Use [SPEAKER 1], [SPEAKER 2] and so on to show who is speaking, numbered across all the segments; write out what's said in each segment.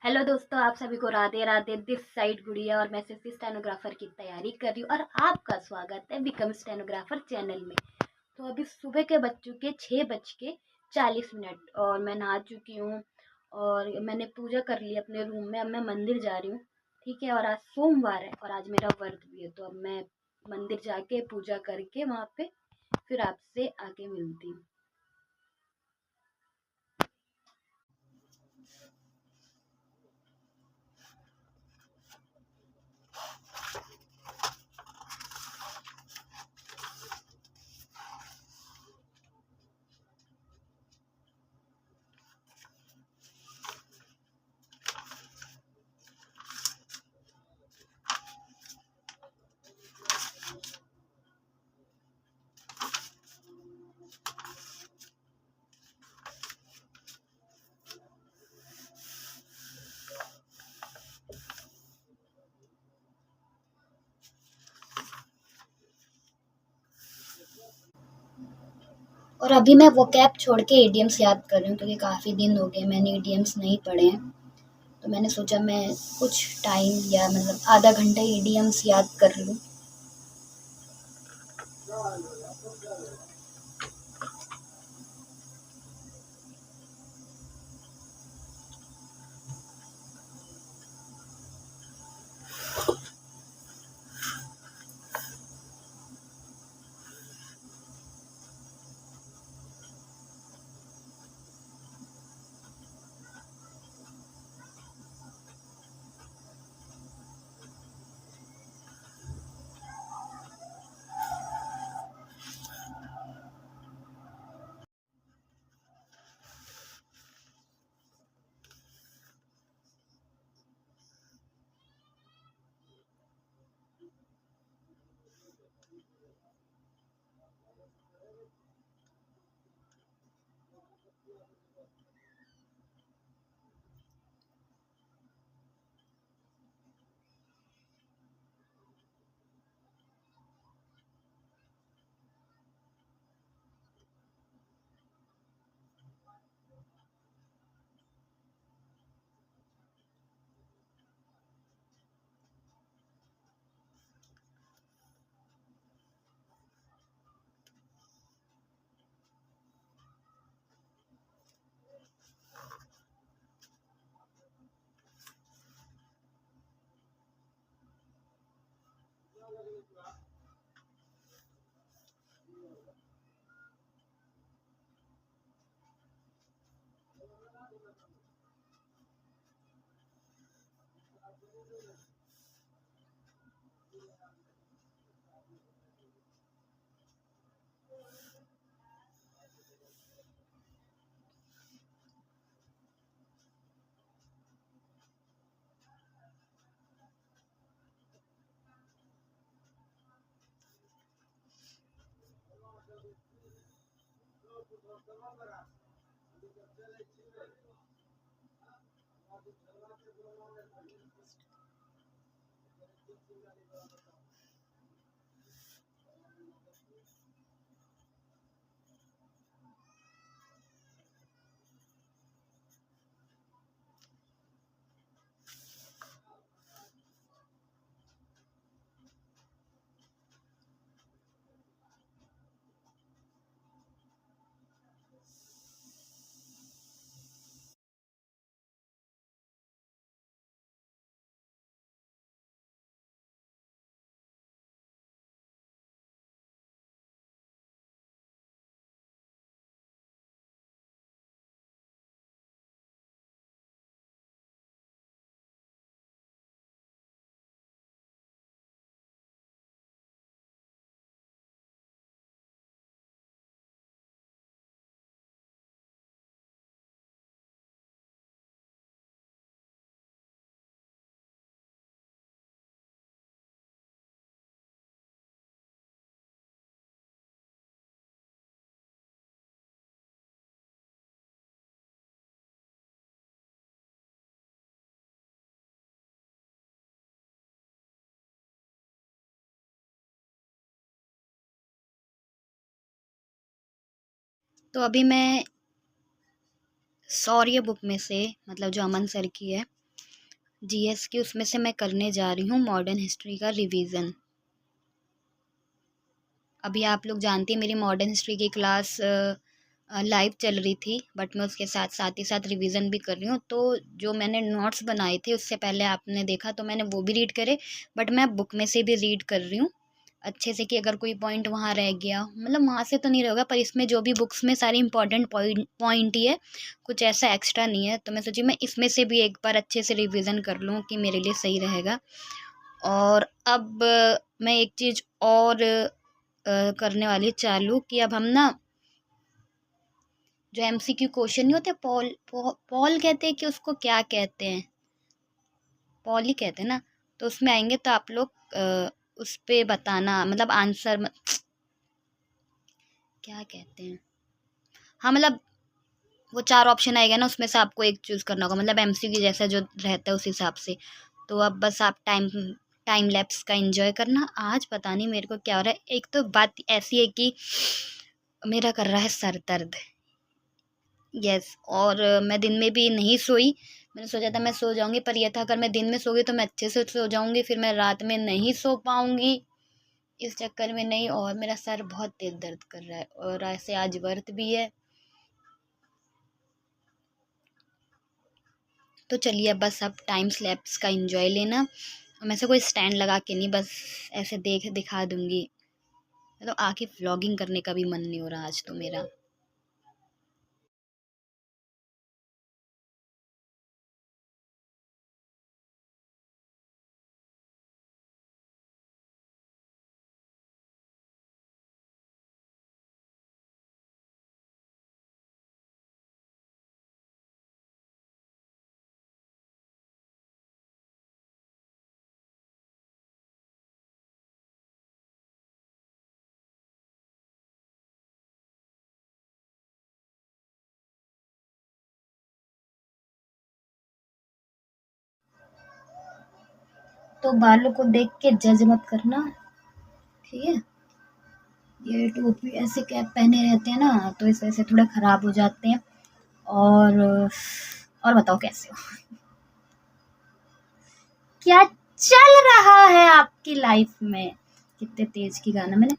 [SPEAKER 1] Hello दोस्तों, आप सभी को राधे राधे। दिस साइड गुड़िया और मैं एसएससी स्टेनोग्राफर की तैयारी कर रही हूँ और आपका स्वागत है बिकम स्टेनोग्राफर चैनल में। तो अभी सुबह के बज चुके 6:40 और मैं नहा चुकी हूँ और मैंने पूजा कर ली अपने रूम में। अब मैं मंदिर जा रही हूँ, ठीक है। और आज सोमवार है और आज मेरा व्रत भी है, तो अब मैं मंदिर जाके पूजा करके वहाँ पे फिर आपसे आगे मिलती हूँ। और अभी मैं वो कैप छोड़ के एडीएम्स याद कर रही हूँ, क्योंकि काफ़ी दिन हो गए मैंने एडीएम्स नहीं पढ़े हैं। तो मैंने सोचा मैं कुछ टाइम या मतलब आधा घंटा ईडीएम्स याद कर लूँ। तो अभी मैं शौर्य बुक में से, मतलब जो अमन सर की है, जीएस की, उसमें से मैं करने जा रही हूँ मॉडर्न हिस्ट्री का रिवीजन। अभी आप लोग जानती हैं मेरी मॉडर्न हिस्ट्री की क्लास लाइव चल रही थी, बट मैं उसके साथ साथ ही साथ रिवीजन भी कर रही हूँ। तो जो मैंने नोट्स बनाए थे उससे पहले आपने देखा तो मैंने वो भी रीड करे, बट मैं बुक में से भी रीड कर रही हूँ अच्छे से, कि अगर कोई पॉइंट वहाँ रह गया, मतलब वहाँ से तो नहीं रहेगा, पर इसमें जो भी बुक्स में सारी इंपॉर्टेंट पॉइंट ही है, कुछ ऐसा एक्स्ट्रा नहीं है। तो मैं सोची मैं इसमें से भी एक बार अच्छे से रिवीजन कर लूँ कि मेरे लिए सही रहेगा। और अब मैं एक चीज़ और करने वाली चालू, कि अब हम ना जो एमसीक्यू क्वेश्चन नहीं होते, पॉल कहते हैं कि उसको क्या कहते हैं, पॉल ही कहते हैं ना, तो उसमें आएंगे तो आप लोग उस पे बताना, मतलब आंसर क्या कहते हैं, हाँ मतलब वो 4 ऑप्शन आएगा ना, उसमें से आपको एक चूज़ करना होगा, मतलब एमसीक्यू जैसा जो रहता है उस हिसाब से। तो अब बस आप टाइम लैप्स का एंजॉय करना। आज पता नहीं मेरे को क्या हो रहा है, एक तो बात ऐसी है कि मेरा कर रहा है सर दर्द। यस, और मैं दिन में भी नहीं सोई। मैंने सोचा था मैं सो जाऊंगी, पर यह था अगर मैं दिन में सो गई तो मैं अच्छे से सो जाऊंगी, फिर मैं रात में नहीं सो पाऊंगी, इस चक्कर में नहीं। और मेरा सर बहुत तेज दर्द कर रहा है, और ऐसे आज व्रत भी है। तो चलिए अब बस अब टाइम स्लैप्स का एंजॉय लेना। मैं से कोई स्टैंड लगा के नहीं, बस ऐसे दिखा दूंगी। तो आके व्लॉगिंग करने का भी मन नहीं हो रहा आज तो मेरा। तो बालों को देख के जज मत करना, ठीक है। ये टोपी ऐसे कैप पहने रहते हैं ना, तो इस वजह से थोड़े खराब हो जाते हैं। और बताओ कैसे हो, क्या चल रहा है आपकी लाइफ में। कितने तेज की गाना मैंने।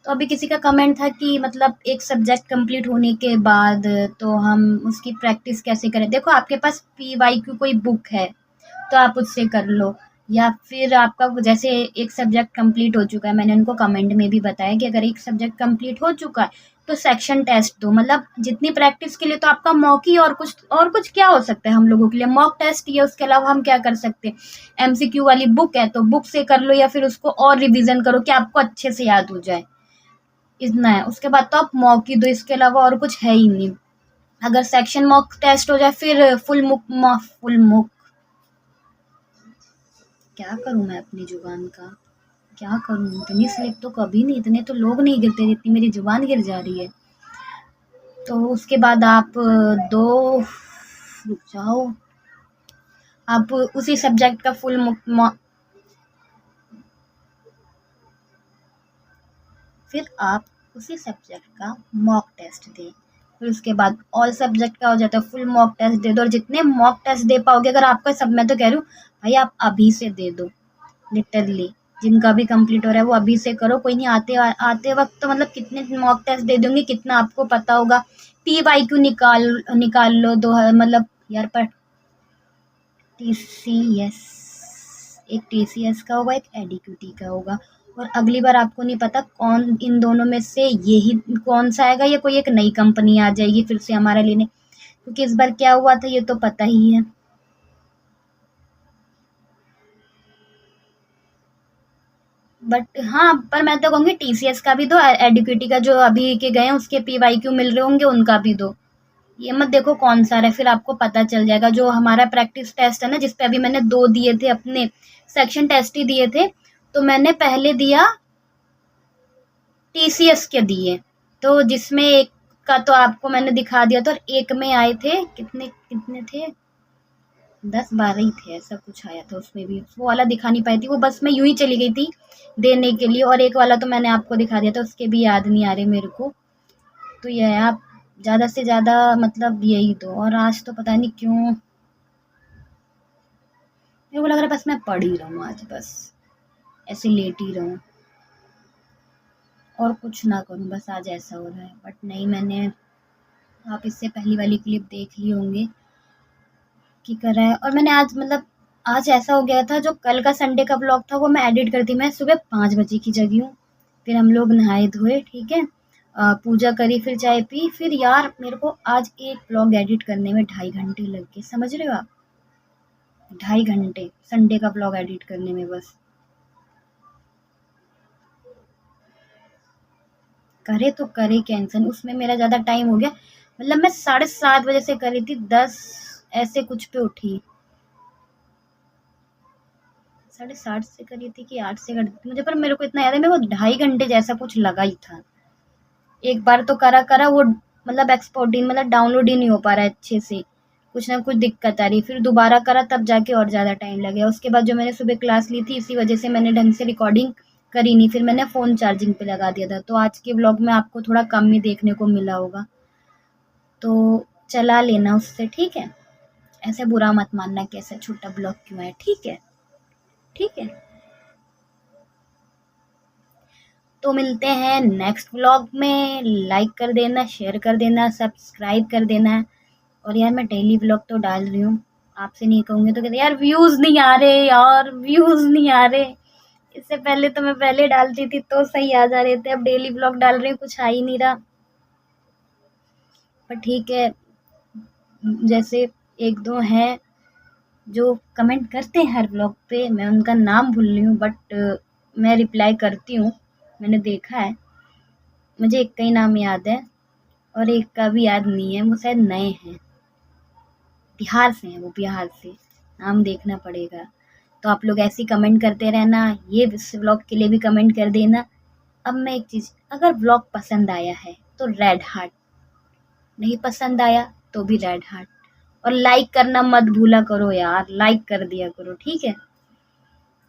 [SPEAKER 1] तो अभी किसी का कमेंट था कि मतलब एक सब्जेक्ट कंप्लीट होने के बाद तो हम उसकी प्रैक्टिस कैसे करें। देखो आपके पास पीवाईक्यू कोई बुक है तो आप उससे कर लो, या फिर आपका जैसे एक सब्जेक्ट कंप्लीट हो चुका है, मैंने उनको कमेंट में भी बताया कि अगर एक सब्जेक्ट कंप्लीट हो चुका है तो सेक्शन टेस्ट दो। मतलब जितनी प्रैक्टिस के लिए तो आपका मॉक ही, और कुछ क्या हो सकता है हम लोगों के लिए, मॉक टेस्ट ही है। उसके अलावा हम क्या कर सकते हैं। एमसीक्यू वाली बुक है तो बुक से कर लो, या फिर उसको और रिवीजन करो कि आपको अच्छे से याद हो जाए, इतना है। उसके बाद तो आप मॉक ही दो, इसके अलावा और कुछ है ही नहीं। अगर सेक्शन मॉक टेस्ट हो जाए फिर फुल मुक क्या करूं मैं अपनी जुबान का, क्या करूं। इतनी स्लिप तो कभी नहीं, इतने तो लोग नहीं गिरते जितनी मेरी जुबान गिर जा रही है। तो उसके बाद आप दो, रुक जाओ, आप उसी सब्जेक्ट का फिर आप उसी सब्जेक्ट का मॉक टेस्ट दें। फिर उसके बाद ऑल सब्जेक्ट का हो जाता है, फुल मॉक टेस्ट दे दो। और जितने मॉक टेस्ट दे पाओगे, अगर आपका सब, मैं तो कह रही हूँ भाई आप अभी से दे दो, लिटरली जिनका भी कंप्लीट हो रहा है वो अभी से करो। कोई नहीं, आते आते वक्त तो मतलब कितने मॉक टेस्ट दे दूंगी, कितना आपको पता होगा। पी वाई क्यू निकाल लो दो, मतलब यार पर टीसीएस, एक टीसीएस का होगा, एक एडीक्यूटी का होगा। और अगली बार आपको नहीं पता कौन इन दोनों में से यही कौन सा आएगा, या कोई एक नई कंपनी आ जाएगी फिर से हमारे लेने, क्योंकि इस बार क्या हुआ था ये तो पता ही है। बट हाँ, पर मैं तो कहूँगी टीसीएस का भी दो, एडुकेटी का जो अभी के गए हैं उसके पीवाईक्यू मिल रहे होंगे उनका भी दो। ये मत देखो कौन सा है, फिर आपको पता चल जाएगा। जो हमारा प्रैक्टिस टेस्ट है ना, जिसपे अभी मैंने 2 दिए थे, अपने सेक्शन टेस्ट ही दिए थे, तो मैंने पहले दिया टीसीएस के दिए, तो जिसमें एक का तो आपको मैंने दिखा दिया था, और एक में आए थे कितने कितने थे, 10-12 ही थे, ऐसा कुछ आया था। उसमें भी वो वाला दिखा नहीं पाई थी, वो बस मैं यूं ही चली गई थी देने के लिए। और एक वाला तो मैंने आपको दिखा दिया था, उसके भी याद नहीं आ रहे मेरे को। तो ये है, आप ज़्यादा से ज़्यादा मतलब यही दो। और आज तो पता नहीं क्यों मेरे को लग रहा है बस मैं पढ़ ही रहूँ आज, बस ऐसे लेट ही रहूँ और कुछ ना करूँ, बस आज ऐसा हो रहा है। बट नहीं, मैंने आप इससे पहली वाली क्लिप देख लिए होंगे कि कर रहा है। और मैंने आज मतलब आज ऐसा हो गया था, जो कल का संडे का ब्लॉग था वो मैं एडिट करती, मैं सुबह 5 बजे की जगी हूँ। फिर हम लोग नहाए धोए, ठीक है, पूजा करी, फिर चाय पी, फिर यार मेरे को आज एक ब्लॉग एडिट करने में 2.5 घंटे लग गए, समझ रहे हो आप? 2.5 घंटे संडे का ब्लॉग एडिट करने में बस। करे तो करे कैंसल, उसमें मेरा ज़्यादा टाइम हो गया। मतलब मैं 7:30 बजे से करी थी, 10 ऐसे कुछ पे उठी। 7:30 से करी थी कि 8 से करी थी मुझे, पर मेरे को इतना याद है, मेरे को 2.5 घंटे जैसा कुछ लगा ही था। एक बार तो करा करा वो मतलब एक्सपोर्ट ही मतलब डाउनलोड ही नहीं हो पा रहा है अच्छे से, कुछ ना कुछ दिक्कत आ रही। फिर दोबारा करा तब जाके और ज़्यादा टाइम लग गया। उसके बाद जो मैंने सुबह क्लास ली थी, इसी वजह से मैंने ढंग से रिकॉर्डिंग करी नहीं, फिर मैंने फ़ोन चार्जिंग पे लगा दिया था, तो आज के व्लॉग में आपको थोड़ा कम ही देखने को मिला होगा, तो चला लेना उससे, ठीक है? ऐसे बुरा मत मानना कि ऐसा छोटा ब्लॉग क्यों है, ठीक है? ठीक है, तो मिलते हैं नेक्स्ट व्लॉग में। लाइक कर देना, शेयर कर देना, सब्सक्राइब कर देना। और यार मैं डेली व्लॉग तो डाल रही हूँ, आपसे नहीं कहूँगी तो कहते यार व्यूज़ नहीं आ रहे, यार व्यूज़ नहीं आ रहे। इससे पहले तो मैं पहले डालती थी तो सही आ जा रहे थे, अब डेली व्लॉग डाल रही हूँ, कुछ आ ही नहीं रहा। पर ठीक है, जैसे एक दो हैं जो कमेंट करते हैं हर व्लॉग पे, मैं उनका नाम भूल रही हूँ, बट मैं रिप्लाई करती हूँ, मैंने देखा है। मुझे एक का ही नाम याद है और एक का भी याद नहीं है, वो शायद नए हैं, बिहार से हैं वो, बिहार से, नाम देखना पड़ेगा। तो आप लोग ऐसे ही कमेंट करते रहना, ये इस व्लॉग के लिए भी कमेंट कर देना। अब मैं एक चीज़, अगर व्लॉग पसंद आया है तो रेड हार्ट, नहीं पसंद आया तो भी रेड हार्ट, और लाइक करना मत भूला करो यार, लाइक कर दिया करो, ठीक है?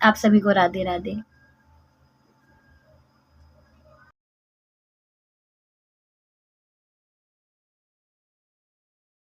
[SPEAKER 1] आप सभी को राधे राधे।